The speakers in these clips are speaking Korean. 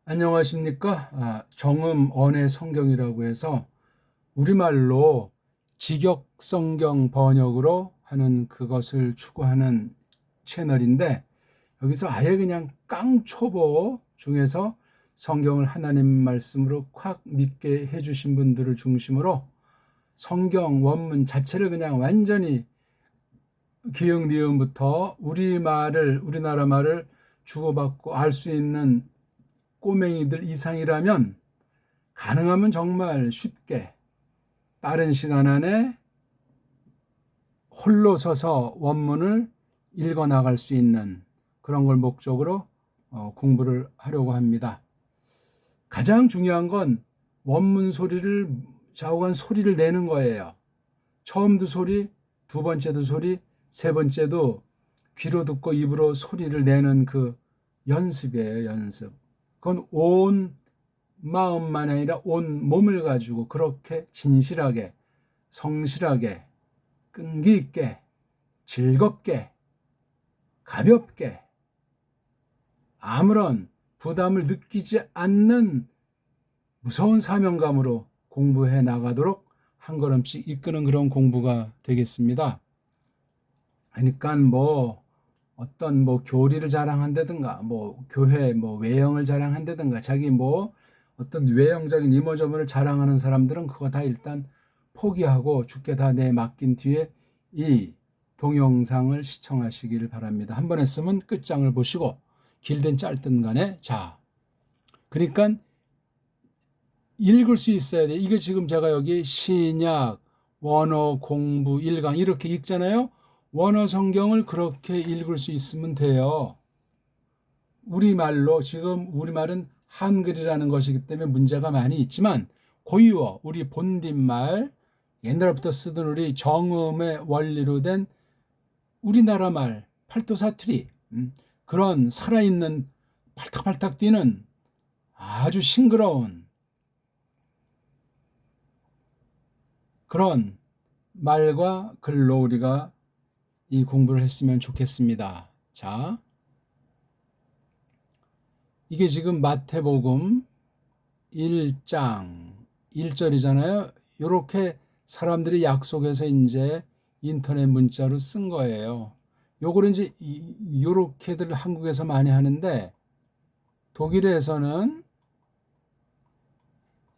안녕하십니까? 정음 언의 성경이라고 해서 우리말로 직역 성경 번역으로 하는 그것을 추구하는 채널인데, 여기서 아예 그냥 깡초보 중에서 성경을 하나님 말씀으로 콱 믿게 해주신 분들을 중심으로 성경 원문 자체를 그냥 완전히 기역 니은부터 우리나라 말을 주고받고 알 수 있는 꼬맹이들 이상이라면 가능하면 정말 쉽게 빠른 시간 안에 홀로 서서 원문을 읽어 나갈 수 있는 그런 걸 목적으로 공부를 하려고 합니다. 가장 중요한 건 원문 소리를 좌우한 소리를 내는 거예요. 처음도 소리, 두 번째도 소리, 세 번째도 귀로 듣고 입으로 소리를 내는 그 연습이에요, 연습. 그건 온 마음만 아니라 온 몸을 가지고 그렇게 진실하게, 성실하게, 끈기 있게, 즐겁게, 가볍게, 아무런 부담을 느끼지 않는 무서운 사명감으로 공부해 나가도록 한 걸음씩 이끄는 그런 공부가 되겠습니다. 그러니까 어떤 교리를 자랑한다든가 교회 외형을 자랑한다든가 자기 어떤 외형적인 이모저모를 자랑하는 사람들은 그거 다 일단 포기하고 주께 다 내 맡긴 뒤에 이 동영상을 시청하시기를 바랍니다. 한 번 했으면 끝장을 보시고 길든 짧든 간에 그러니까 읽을 수 있어야 돼. 이게 지금 제가 여기 신약 원어 공부 1강 이렇게 읽잖아요. 원어 성경을 그렇게 읽을 수 있으면 돼요. 우리말로, 지금 우리말은 한글이라는 것이기 때문에 문제가 많이 있지만 고유어, 우리 본딘말, 옛날부터 쓰던 우리 정음의 원리로 된 우리나라 말, 팔도사투리, 그런 살아있는 팔딱팔딱 뛰는 아주 싱그러운 그런 말과 글로 우리가 이 공부를 했으면 좋겠습니다. 자, 이게 지금 마태복음 1장 1절이잖아요. 이렇게 사람들이 약속해서 이제 인터넷 문자로 쓴 거예요. 요거를 이제 요렇게들 한국에서 많이 하는데 독일에서는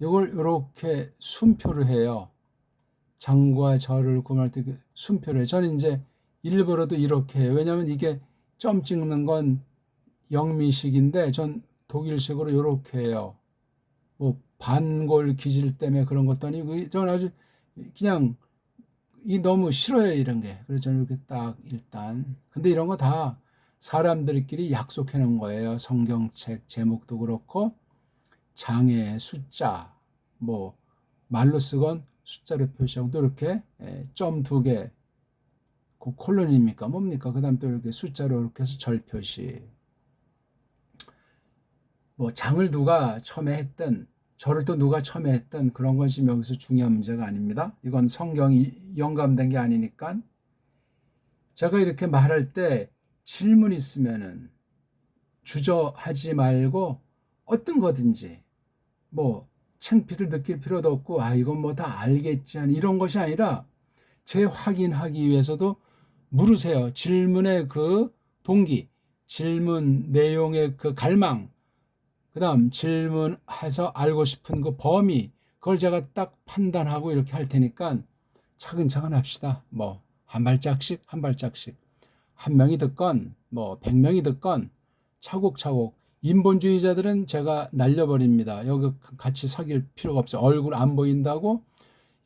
요걸 요렇게 순표를 해요. 장과 절을 구분할 때 순표를 해요. 저는 이제 일부러도 이렇게 해요. 왜냐하면 이게 점 찍는 건 영미식인데 전 독일식으로 이렇게 해요. 반골 기질 때문에 그런 것도 아니고 저는 아주 그냥 너무 싫어요, 이런 게. 그래서 저는 이렇게 딱 일단. 근데 이런 거 다 사람들끼리 약속해 놓은 거예요. 성경책 제목도 그렇고 장의 숫자 말로 쓰건 숫자로 표시하고 또 이렇게 점 2개 그 콜론입니까 뭡니까? 그 다음 또 이렇게 숫자로 이렇게 해서 절 표시. 장을 누가 처음에 했든 절을 또 누가 처음에 했든 그런 것이 여기서 중요한 문제가 아닙니다. 이건 성경이 영감된 게 아니니까. 제가 이렇게 말할 때 질문 있으면은 주저하지 말고 어떤 거든지 창피를 느낄 필요도 없고 이건 다 알겠지 이런 것이 아니라 재확인하기 위해서도 물으세요. 질문의 그 동기, 질문 내용의 그 갈망, 그 다음 질문해서 알고 싶은 그 범위, 그걸 제가 딱 판단하고 이렇게 할 테니까 차근차근 합시다. 한 발짝씩 한 발짝씩. 한 명이 듣건 100명이 듣건 차곡차곡. 인본주의자들은 제가 날려버립니다. 여기 같이 사귈 필요가 없어요. 얼굴 안 보인다고.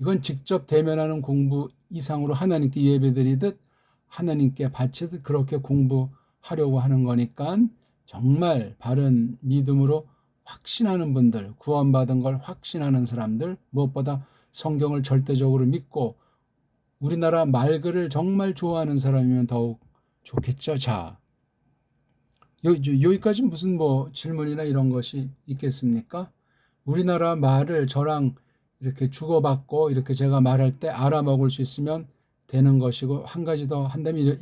이건 직접 대면하는 공부 이상으로 하나님께 예배드리듯 하나님께 바치듯 그렇게 공부하려고 하는 거니까 정말 바른 믿음으로 확신하는 분들, 구원받은 걸 확신하는 사람들, 무엇보다 성경을 절대적으로 믿고 우리나라 말글을 정말 좋아하는 사람이면 더욱 좋겠죠. 자, 여기까지 무슨 질문이나 이런 것이 있겠습니까? 우리나라 말을 저랑 이렇게 주고받고 이렇게 제가 말할 때 알아먹을 수 있으면 되는 것이고, 한 가지 더 한다면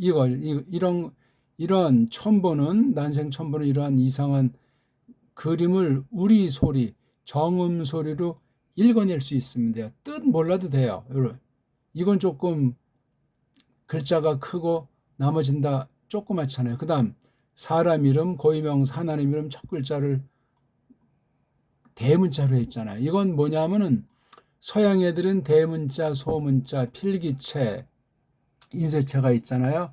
이런 처음 보는, 난생 처음 보는 이러한 이상한 그림을 우리 소리, 정음 소리로 읽어낼 수 있습니다. 뜻 몰라도 돼요. 이건 조금 글자가 크고 나머진 다 조그맣잖아요. 그 다음 사람 이름, 고유명사, 하나님 이름 첫 글자를 대문자로 했잖아요. 이건 뭐냐면은 서양 애들은 대문자, 소문자, 필기체, 인쇄체가 있잖아요.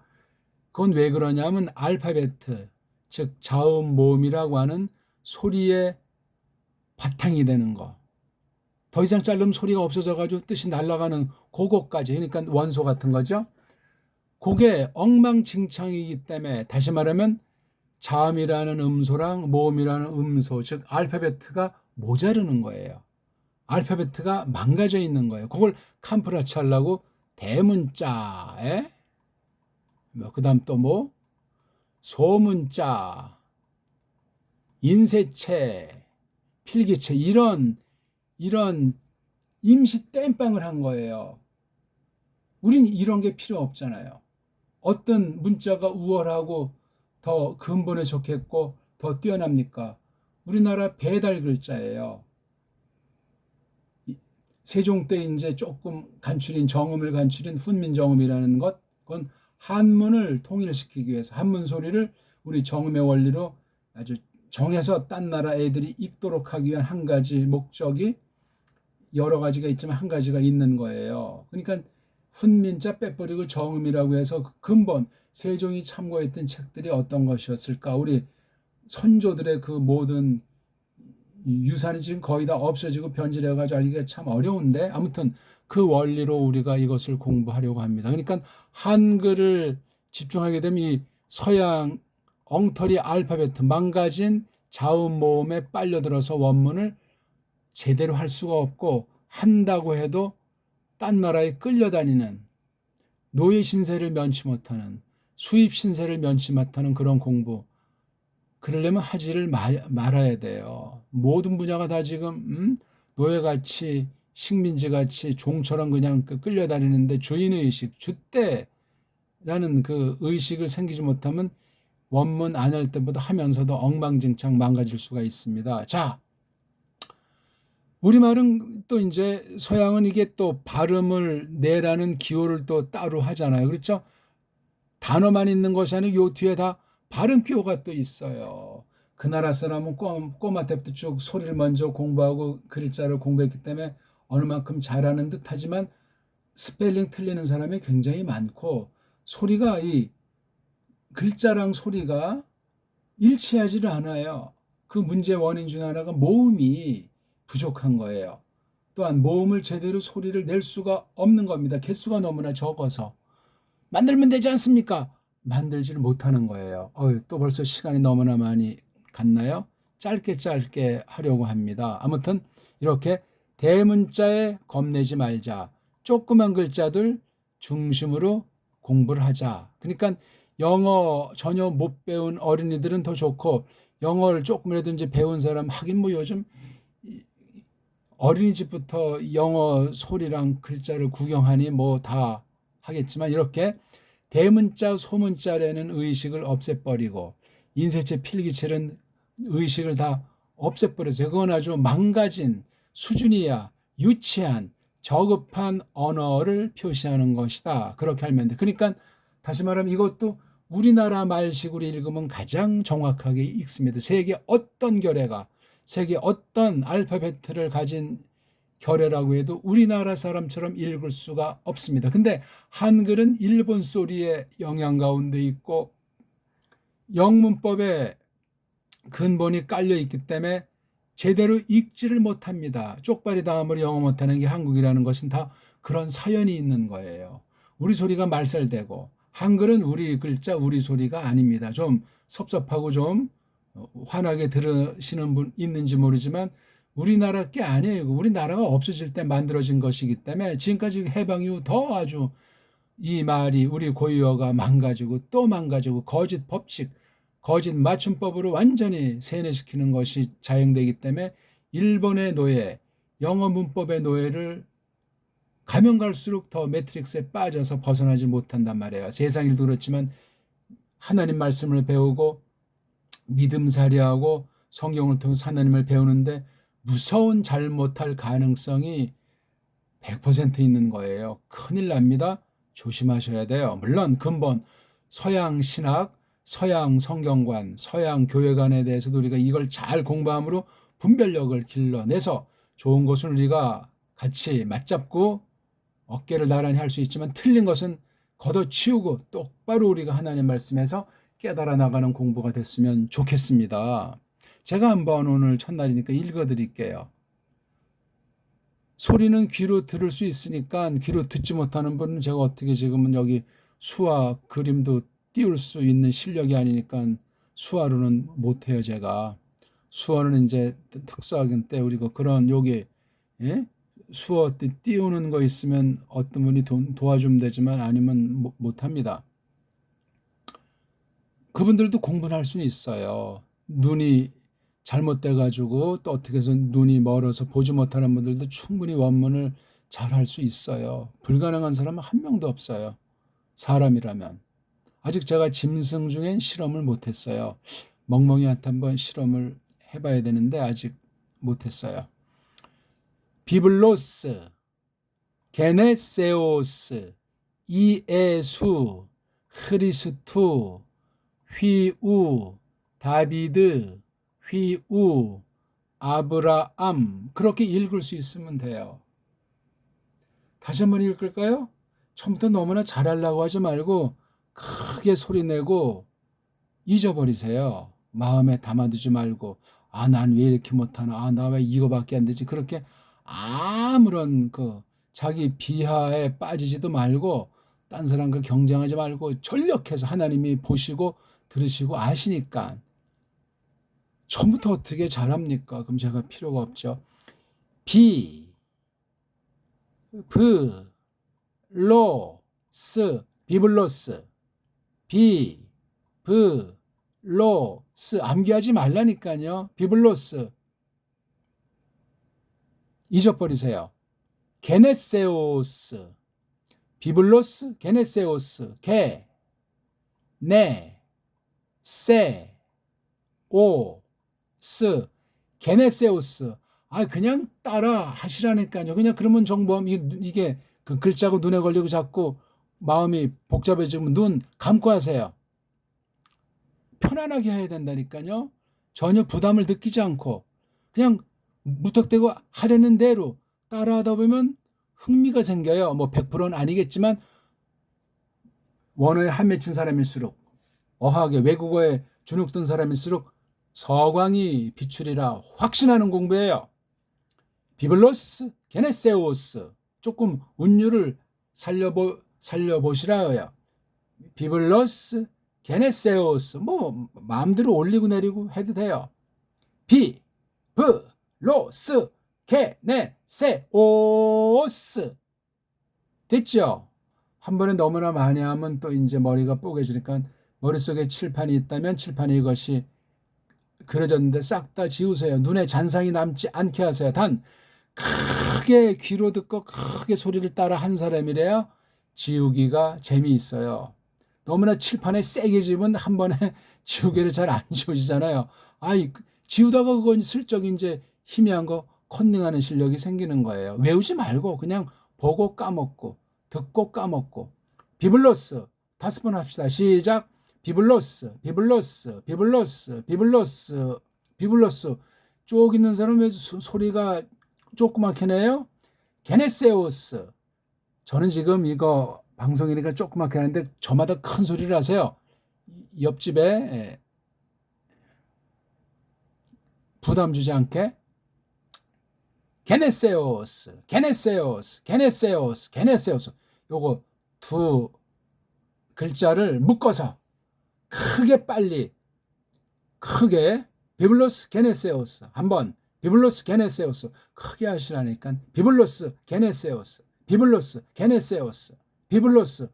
그건 왜 그러냐면 알파베트, 즉 자음, 모음이라고 하는 소리의 바탕이 되는 거. 더 이상 자르면 소리가 없어져가지고 뜻이 날아가는 그거까지. 그러니까 원소 같은 거죠. 그게 엉망진창이기 때문에 다시 말하면 자음이라는 음소랑 모음이라는 음소, 즉 알파베트가 모자르는 거예요. 알파베트가 망가져 있는 거예요. 그걸 캄프라치 하려고 대문자에 그다음 또 뭐 소문자, 인쇄체, 필기체 이런 임시 땜빵을 한 거예요. 우린 이런 게 필요 없잖아요. 어떤 문자가 우월하고 더 근본에 좋겠고 더 뛰어납니까? 우리나라 배달 글자예요. 세종 때 이제 조금 간추린 정음을 간추린 훈민정음이라는 것, 그건 한문을 통일시키기 위해서 한문 소리를 우리 정음의 원리로 아주 정해서 딴 나라 애들이 읽도록 하기 위한 한 가지 목적이 여러 가지가 있지만 한 가지가 있는 거예요. 그러니까 훈민자 빼버리고 정음이라고 해서 그 근본 세종이 참고했던 책들이 어떤 것이었을까? 우리 선조들의 그 모든 유산이 지금 거의 다 없어지고 변질해가지고 알기가 참 어려운데 아무튼 그 원리로 우리가 이것을 공부하려고 합니다. 그러니까 한글을 집중하게 되면 이 서양 엉터리 알파베트 망가진 자음 모음에 빨려들어서 원문을 제대로 할 수가 없고 한다고 해도 딴 나라에 끌려다니는 노예 신세를 면치 못하는 수입 신세를 면치 못하는 그런 공부 그러려면 하지를 말아야 돼요. 모든 분야가 다 지금 노예같이 식민지같이 종처럼 그냥 끌려다니는데 주인의식, 주대라는 그 의식을 생기지 못하면 원문 안 할 때보다 하면서도 엉망진창 망가질 수가 있습니다. 자, 우리말은 또 이제 서양은 이게 또 발음을 내라는 기호를 또 따로 하잖아요. 그렇죠? 단어만 있는 것이 아니고 요 뒤에 다 발음 기호가 또 있어요. 그 나라 사람은 꼬마 때부터 쭉 소리를 먼저 공부하고 글자를 공부했기 때문에 어느 만큼 잘하는 듯 하지만 스펠링 틀리는 사람이 굉장히 많고 소리가 이 글자랑 소리가 일치하지를 않아요. 그 문제의 원인 중 하나가 모음이 부족한 거예요. 또한 모음을 제대로 소리를 낼 수가 없는 겁니다. 개수가 너무나 적어서. 만들면 되지 않습니까? 만들지를 못하는 거예요. 또 벌써 시간이 너무나 많이 갔나요? 짧게 하려고 합니다. 아무튼 이렇게 대문자에 겁내지 말자. 조그만 글자들 중심으로 공부를 하자. 그러니까 영어 전혀 못 배운 어린이들은 더 좋고 영어를 조금이라도 이제 배운 사람 하긴 뭐 요즘 어린이집부터 영어 소리랑 글자를 구경하니 뭐 다 하겠지만 이렇게 대문자 소문자라는 의식을 없애버리고 인쇄체 필기체는 의식을 다 없애버렸어요. 그건 아주 망가진 수준이야 유치한 저급한 언어를 표시하는 것이다. 그렇게 알면 돼. 그러니까 다시 말하면 이것도 우리나라 말식으로 읽으면 가장 정확하게 읽습니다. 세계 어떤 결례가 세계 어떤 알파베트를 가진 결례라고 해도 우리나라 사람처럼 읽을 수가 없습니다. 근데 한글은 일본 소리의 영향 가운데 있고 영문법에 근본이 깔려 있기 때문에 제대로 읽지를 못합니다. 쪽발이 다음으로 영어 못하는 게 한국이라는 것은 다 그런 사연이 있는 거예요. 우리 소리가 말살되고 한글은 우리 글자 우리 소리가 아닙니다. 좀 섭섭하고 좀 환하게 들으시는 분 있는지 모르지만 우리나라 게 아니에요. 우리나라가 없어질 때 만들어진 것이기 때문에 지금까지 해방 이후 더 아주 이 말이 우리 고유어가 망가지고 또 망가지고 거짓 법칙, 거짓 맞춤법으로 완전히 세뇌시키는 것이 자행되기 때문에 일본의 노예, 영어 문법의 노예를 가면 갈수록 더 매트릭스에 빠져서 벗어나지 못한단 말이에요. 세상 일도 그렇지만 하나님 말씀을 배우고 믿음살이하고 성경을 통해서 하나님을 배우는데 무서운 잘못할 가능성이 100% 있는 거예요. 큰일 납니다. 조심하셔야 돼요. 물론 근본 서양 신학, 서양 성경관, 서양 교회관에 대해서도 우리가 이걸 잘 공부함으로 분별력을 길러내서 좋은 것을 우리가 같이 맞잡고 어깨를 나란히 할 수 있지만 틀린 것은 걷어치우고 똑바로 우리가 하나님 말씀에서 깨달아 나가는 공부가 됐으면 좋겠습니다. 제가 한번 오늘 첫날이니까 읽어드릴게요. 소리는 귀로 들을 수 있으니까 귀로 듣지 못하는 분은 제가 어떻게 지금은 여기 수화 그림도 띄울 수 있는 실력이 아니니까 수화로는 못해요. 제가 수화는 이제 특수학인 때 우리가 그런 여기 수화 띄우는 거 있으면 어떤 분이 도와주면 되지만 아니면 못합니다. 그분들도 공부를 할 수는 있어요. 눈이 잘못돼가지고 또 어떻게 해서 눈이 멀어서 보지 못하는 분들도 충분히 원문을 잘 할 수 있어요. 불가능한 사람은 한 명도 없어요. 사람이라면. 아직 제가 짐승 중엔 실험을 못했어요. 멍멍이한테 한번 실험을 해봐야 되는데 아직 못했어요. 비블로스, 게네세오스, 이에수, 크리스투, 휘우, 다비드, 휘우, 아브라함 그렇게 읽을 수 있으면 돼요. 다시 한번 읽을까요? 처음부터 너무나 잘하려고 하지 말고 크게 소리내고 잊어버리세요. 마음에 담아두지 말고 난 왜 이렇게 못하나 나 왜 이거밖에 안 되지 그렇게 아무런 자기 비하에 빠지지도 말고 딴 사람과 경쟁하지 말고 전력해서 하나님이 보시고 들으시고 아시니까 처음부터 어떻게 잘합니까? 그럼 제가 필요가 없죠. 비, 브, 로, 스, 비블로스, 비, 브, 로, 스 암기하지 말라니까요. 비블로스 잊어버리세요. 게네세오스, 비블로스, 게네세오스, 게, 네, 세, 오, 스, 게네세우스. 그냥 따라 하시라니까요. 그냥 그러면 정보하면 이게 그 글자고 눈에 걸리고 자꾸 마음이 복잡해지면 눈 감고 하세요. 편안하게 해야 된다니까요. 전혀 부담을 느끼지 않고 그냥 무턱대고 하려는 대로 따라하다 보면 흥미가 생겨요. 100%는 아니겠지만 원어에 한 맺힌 사람일수록 어학에 외국어에 주눅든 사람일수록 서광이 비추리라 확신하는 공부예요. 비블로스, 게네세오스 조금 운율을 살려보시라요. 비블로스, 게네세오스 마음대로 올리고 내리고 해도 돼요. 비, 브, 로, 스, 게네세오스 됐죠? 한 번에 너무나 많이 하면 또 이제 머리가 뽀개지니까 머릿속에 칠판이 있다면 칠판에 이것이 그려졌는데 싹 다 지우세요. 눈에 잔상이 남지 않게 하세요. 단 크게 귀로 듣고 크게 소리를 따라 한 사람이래야 지우기가 재미있어요. 너무나 칠판에 세게 지우면 한 번에 지우개를 잘 안 지워지잖아요. 지우다가 그건 슬쩍 이제 희미한 거 컨닝하는 실력이 생기는 거예요. 외우지 말고 그냥 보고 까먹고 듣고 까먹고. 비블로스 5번 합시다. 시작. 비블로스, 비블로스, 비블로스, 비블로스, 비블로스. 쪽 있는 사람 왜 소리가 조그맣게 내요? 게네세우스. 저는 지금 이거 방송이니까 조그맣게 하는데 저마다 큰 소리를 하세요. 옆집에 부담 주지 않게. 게네세우스, 게네세우스, 게네세우스, 게네세우스. 요거 두 글자를 묶어서 크게 빨리 크게 비블로스 게네세우스 한번 비블로스 게네세우스 크게 하시라니까 비블로스 게네세우스 비블로스 게네세우스 비블로스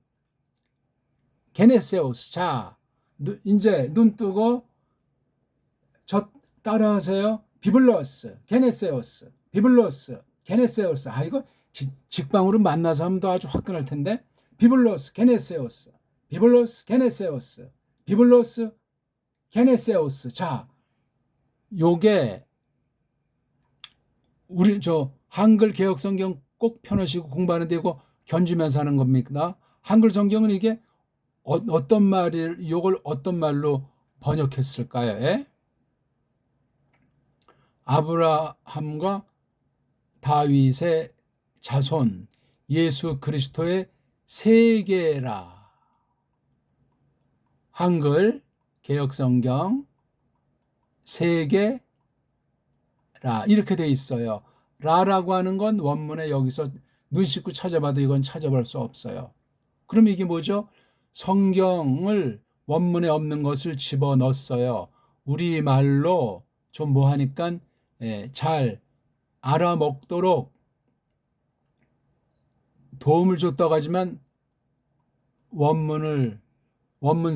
게네세우스. 자 이제 눈 뜨고 저 따라하세요. 비블로스 게네세우스 비블로스 게네세우스. 이거 직방으로 만나서 하면 더 아주 화끈할 텐데. 비블로스 게네세우스 비블로스 게네세우스 비블로스 게네세우스. 자 요게 우리 한글 개혁 성경 꼭 펴놓으시고 공부하는데 이거 견주면서 하는 겁니다. 한글 성경은 이게 어떤 말을 요걸 어떤 말로 번역했을까요? 예? 아브라함과 다윗의 자손 예수 그리스도의 세계라. 한글 개혁성경 세계라 이렇게 돼 있어요. 라라고 하는 건 원문에 여기서 눈 씻고 찾아봐도 이건 찾아볼 수 없어요. 그럼 이게 뭐죠? 성경을 원문에 없는 것을 집어넣었어요. 우리말로 좀 뭐 하니까 잘 알아먹도록 도움을 줬다고 하지만 원문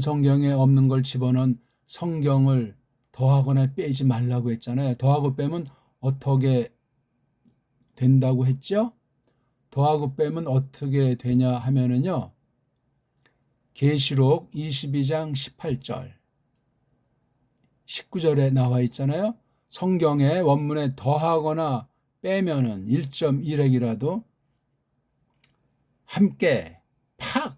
성경에 없는 걸 집어넣은 성경을 더하거나 빼지 말라고 했잖아요. 더하고 빼면 어떻게 된다고 했죠? 더하고 빼면 어떻게 되냐 하면은요. 계시록 22장 18절 19절에 나와 있잖아요. 성경의 원문에 더하거나 빼면은 1.1핵이라도 함께 팍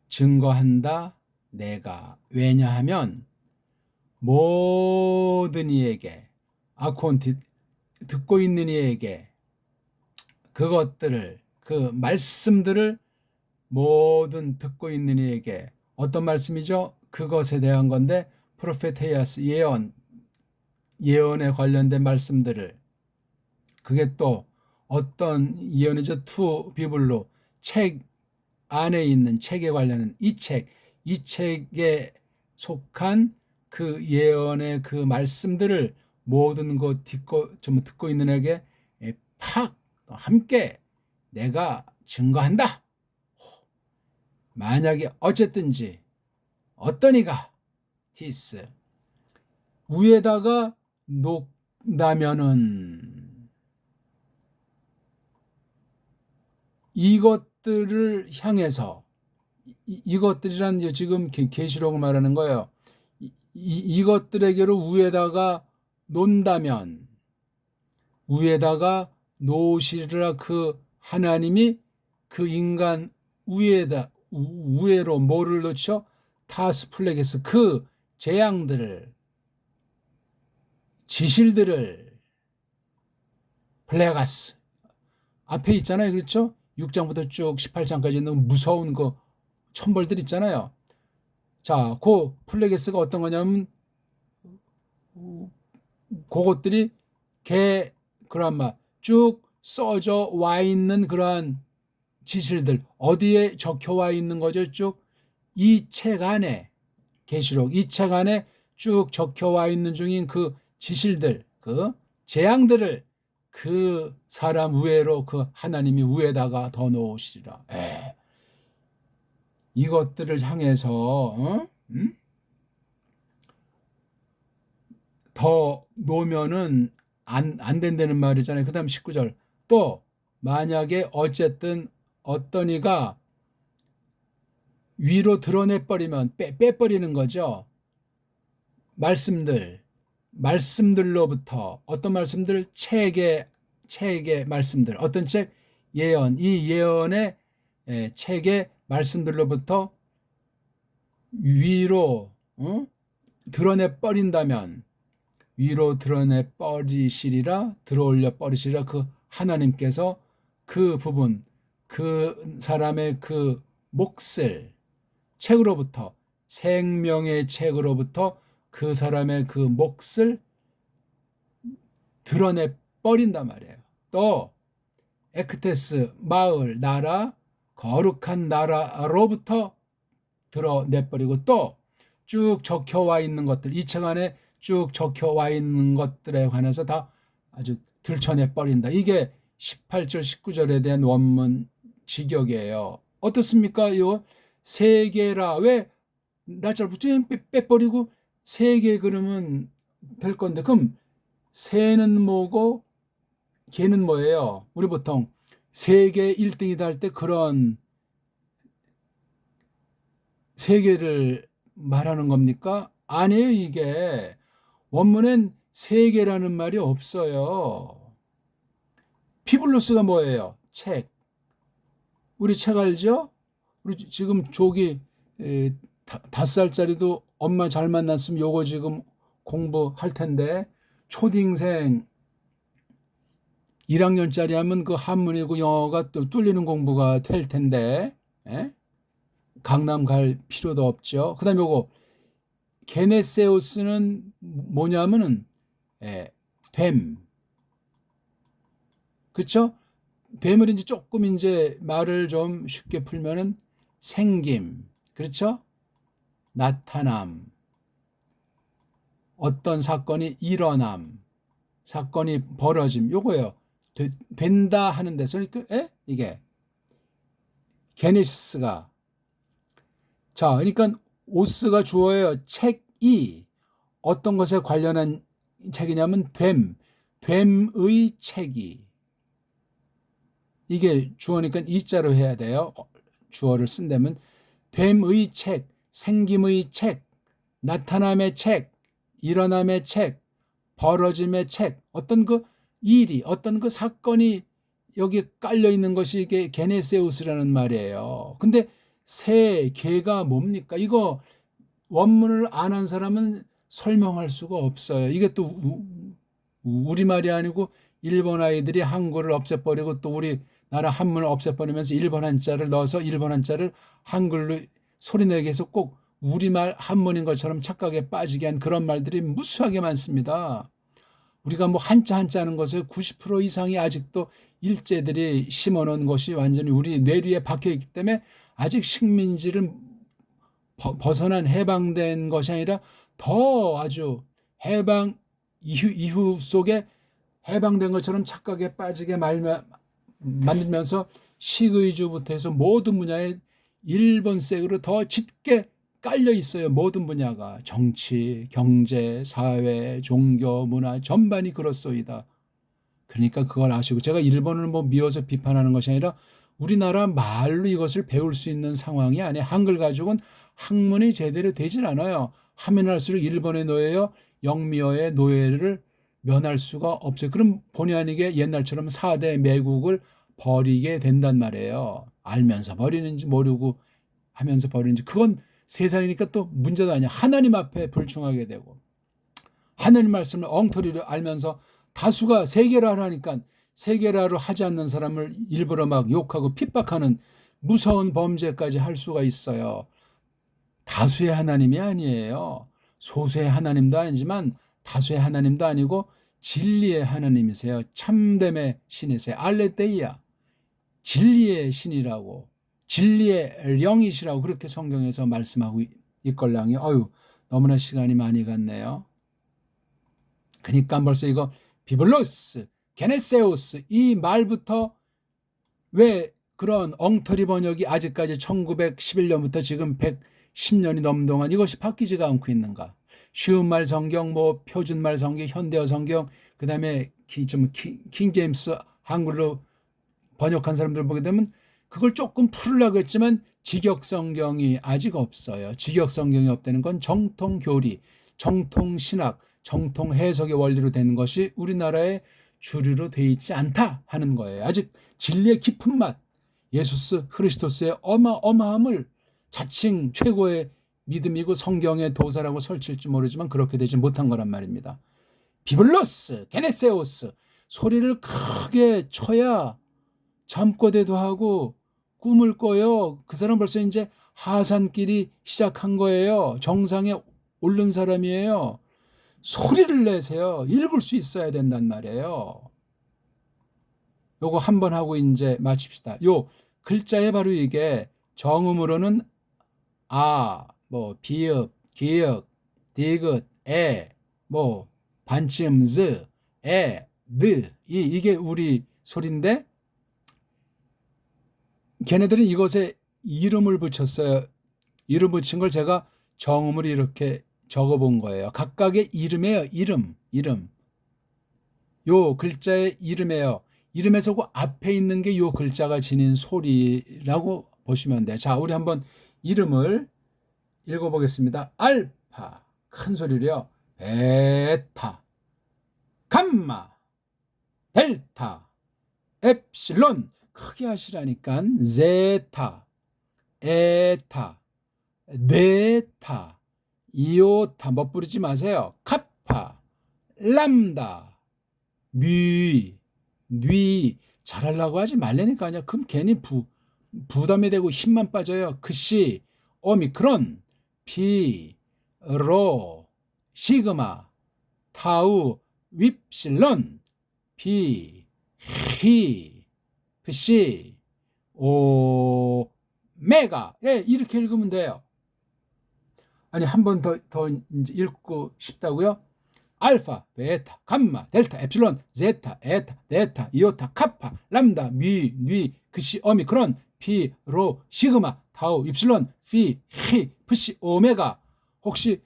증거한다 내가. 왜냐하면 모든 이에게 아콘티 듣고 있는 이에게 그것들을 그 말씀들을 모든 듣고 있는 이에게 어떤 말씀이죠? 그것에 대한 건데 프로페테이아스 예언에 관련된 말씀들을 그게 또 어떤 예언이죠? 투 비블로 책 안에 있는 책에 관련된 이 책에 속한 그 예언의 그 말씀들을 모든 것 듣고 있는 에게 팍 함께 내가 증거한다. 만약에 어쨌든지 어떤 이가 티스 위에다가 녹다면은 이것들을 향해서 이것들이란 지금 계시록을 말하는 거예요. 이것들에게로 위에다가 논다면 위에다가 놓으시리라. 그 하나님이 그 인간 위에로 뭐를 놓죠? 타스플레게스 그 재앙들을 지실들을 플레가스 앞에 있잖아요. 그렇죠? 6장부터 쭉 18장까지 있는 무서운 그 천벌들 있잖아요. 자, 그 플레게스가 어떤 거냐면 그것들이 그란마 쭉 써져 와 있는 그러한 지실들 어디에 적혀 와 있는 거죠? 쭉 이 책 안에 계시록 이 책 안에 쭉 적혀 와 있는 중인 그 지실들 그 재앙들을 그 사람 위에로 그 하나님이 위에다가 더 놓으시리라. 이것들을 향해서 더 놓으면은 안 된다는 말이잖아요. 그 다음 19절 또 만약에 어쨌든 어떤 이가 위로 드러내버리면 빼버리는 거죠. 말씀들로부터 어떤 말씀들 책의 말씀들 어떤 책 예언 이 예언의 책의 말씀들로부터 위로 드러내버린다면 위로 드러내버리시리라 들어올려 버리시리라. 그 하나님께서 그 부분 그 사람의 그 몫을 책으로부터 생명의 책으로부터 그 사람의 그 몫을 드러내 버린단 말이에요. 또 에크테스 마을 나라 거룩한 나라로부터 드러내버리고 또 쭉 적혀와 있는 것들 이 책 안에 쭉 적혀와 있는 것들에 관해서 다 아주 들춰내버린다. 이게 18절 19절에 대한 원문 직역이에요. 어떻습니까? 이거 세 개라 왜 날짜부터 빼버리고 세 개 그러면 될 건데 그럼 세는 뭐고 개는 뭐예요? 우리 보통 세계 1등이다 할 때 그런 세계를 말하는 겁니까? 아니에요. 이게 원문엔 세계라는 말이 없어요. 비블로스가 뭐예요? 책. 우리 책 알죠? 우리 지금 조기 5살짜리도 엄마 잘 만났으면 요거 지금 공부할 텐데, 초딩생 1학년짜리 하면 그 한문이고 영어가 또 뚫리는 공부가 될 텐데, 에? 강남 갈 필요도 없죠. 그 다음에 요거 게네세우스는 뭐냐면은 됨. 그쵸? 됨을 이제 조금 이제 말을 좀 쉽게 풀면은 생김. 그렇죠? 나타남. 어떤 사건이 일어남. 사건이 벌어짐. 요거예요. 된다 하는 데서 이게 게네시스가, 자, 그러니까 오스가 주어예요. 책이 어떤 것에 관련한 책이냐면 됨의 책이. 이게 주어니까 이자로 해야 돼요. 주어를 쓴다면 됨의 책, 생김의 책, 나타남의 책, 일어남의 책, 벌어짐의 책, 어떤 그 일이, 어떤 그 사건이 여기 깔려 있는 것이 이게 게네세우스라는 말이에요. 근데 개가 뭡니까? 이거 원문을 안 한 사람은 설명할 수가 없어요. 이게 또 우리말이 아니고 일본 아이들이 한글을 없애버리고 또 우리나라 한문을 없애버리면서 일본 한자를 넣어서 일본 한자를 한글로 소리내게 해서 꼭 우리말 한문인 것처럼 착각에 빠지게 한 그런 말들이 무수하게 많습니다. 우리가 뭐 한자 하는 것의 90% 이상이 아직도 일제들이 심어놓은 것이 완전히 우리 뇌리에 박혀있기 때문에 아직 식민지를 벗어난 해방된 것이 아니라 더 아주 해방 이후 속에 해방된 것처럼 착각에 빠지게 만들면서 식의주부터 해서 모든 분야에 일본색으로 더 짙게 깔려 있어요. 모든 분야가 정치, 경제, 사회, 종교, 문화 전반이 그렇소이다. 그러니까 그걸 아시고, 제가 일본을 뭐 미워서 비판하는 것이 아니라 우리나라 말로 이것을 배울 수 있는 상황이 아니에요. 한글 가지고는 학문이 제대로 되질 않아요. 하면 할수록 일본의 노예요, 영미어의 노예를 면할 수가 없어요. 그럼 본의 아니게 옛날처럼 4대 매국을 버리게 된단 말이에요. 알면서 버리는지 모르고 하면서 버리는지, 그건 세상이니까 또 문제도 아니야. 하나님 앞에 불충하게 되고, 하나님 말씀을 엉터리로 알면서 다수가 세계라로 하니까 세계라로 하지 않는 사람을 일부러 막 욕하고 핍박하는 무서운 범죄까지 할 수가 있어요. 다수의 하나님이 아니에요. 소수의 하나님도 아니지만 다수의 하나님도 아니고 진리의 하나님이세요. 참됨의 신이세요. 알레데이아, 진리의 신이라고, 진리의 영이시라고 그렇게 성경에서 말씀하고 있걸랑요. 너무나 시간이 많이 갔네요. 그러니까 벌써 이거 비블로스, 게네세우스 이 말부터 왜 그런 엉터리 번역이 아직까지 1911년부터 지금 110년이 넘는 동안 이것이 바뀌지가 않고 있는가? 쉬운 말 성경, 뭐 표준말 성경, 현대어 성경, 그 다음에 킹 제임스 한글로 번역한 사람들 보게 되면 그걸 조금 풀으려고 했지만 직역 성경이 아직 없어요. 직역 성경이 없다는 건 정통 교리, 정통 신학, 정통 해석의 원리로 된 것이 우리나라에 주류로 돼 있지 않다 하는 거예요. 아직 진리의 깊은 맛, 예수스 크리스토스의 어마어마함을 자칭 최고의 믿음이고 성경의 도사라고 설칠지 모르지만 그렇게 되지 못한 거란 말입니다. 비블로스, 게네세우스 소리를 크게 쳐야 잠꼬대도 하고 꿈을 꿔요. 그 사람 벌써 이제 하산길이 시작한 거예요. 정상에 오른 사람이에요. 소리를 내세요. 읽을 수 있어야 된단 말이에요. 요거 한번 하고 이제 마칩시다. 요 글자에 바로 이게 정음으로는 뭐 비읍, 기역, 디귿, 뭐 반치음 즈, 느 이게 우리 소리인데 걔네들은 이것에 이름을 붙였어요. 이름 붙인 걸 제가 정음으로 이렇게 적어본 거예요. 각각의 이름이에요. 이름. 요 글자의 이름이에요. 이름에서 그 앞에 있는 게 요 글자가 지닌 소리라고 보시면 돼요. 자, 우리 한번 이름을 읽어보겠습니다. 알파, 큰 소리로요. 베타, 감마, 델타, 엡실론 크게 하시라니까. 제타, 에타, 네타, 이오타 멋부리지 마세요. 카파, 람다, 미, 뉘 잘하려고 하지 말라니까요. 그럼 괜히 부담이 되고 힘만 빠져요. 크시, 오미크론, 피, 로, 시그마, 타우, 윕실론, 피, 히, 크시, 오, 메가. 예, 이렇게 읽으면 돼요. 아니, 한 번 더 읽고 싶다고요? 알파, 베타, 감마, 델타, 엡실론, 제타, 에타, 네타, 이오타, 카파, 람다, 미, 뉘, 그시, 오미크론, 피, 로, 시그마, 타우, 입실론, 피, 히, 프시, 오메가. 혹시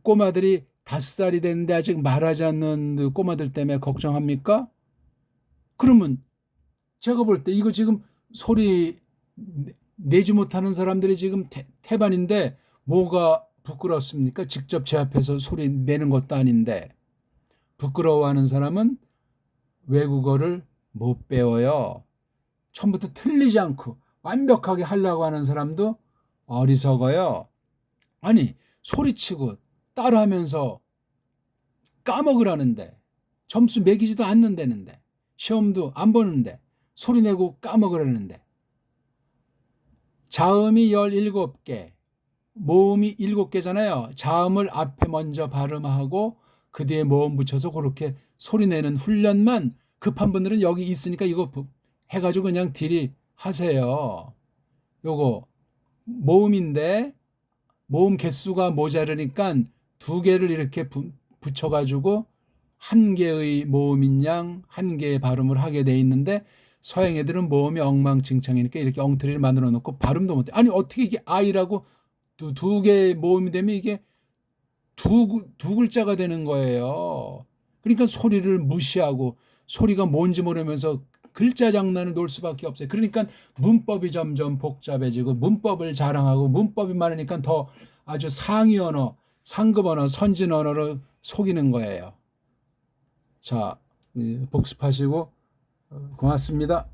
꼬마들이 5살이 됐는데 아직 말하지 않는 그 꼬마들 때문에 걱정합니까? 그러면 제가 볼 때 이거 지금 소리 내지 못하는 사람들이 지금 태반인데 뭐가 부끄럽습니까? 직접 제 앞에서 소리 내는 것도 아닌데. 부끄러워하는 사람은 외국어를 못 배워요. 처음부터 틀리지 않고 완벽하게 하려고 하는 사람도 어리석어요. 아니, 소리치고 따라하면서 까먹으라는데, 점수 매기지도 않는다는데, 시험도 안 보는데 소리 내고 까먹으라는데. 자음이 17개, 모음이 7개잖아요. 자음을 앞에 먼저 발음하고 그 뒤에 모음 붙여서 그렇게 소리 내는 훈련만 급한 분들은 여기 있으니까 이거 해가지고 그냥 딜이 하세요. 요거 모음인데 모음 개수가 모자르니까 2개를 이렇게 붙여가지고 1개의 모음인 양 1개의 발음을 하게 돼 있는데, 서양 애들은 모음이 엉망진창이니까 이렇게 엉터리를 만들어 놓고 발음도 못해. 아니, 어떻게 이게 아이라고 2개의 모음이 되면 이게 두 글자가 되는 거예요. 그러니까 소리를 무시하고 소리가 뭔지 모르면서 글자 장난을 놓을 수밖에 없어요. 그러니까 문법이 점점 복잡해지고 문법을 자랑하고 문법이 많으니까 더 아주 상위 언어, 상급 언어, 선진 언어로 속이는 거예요. 자, 복습하시고 고맙습니다.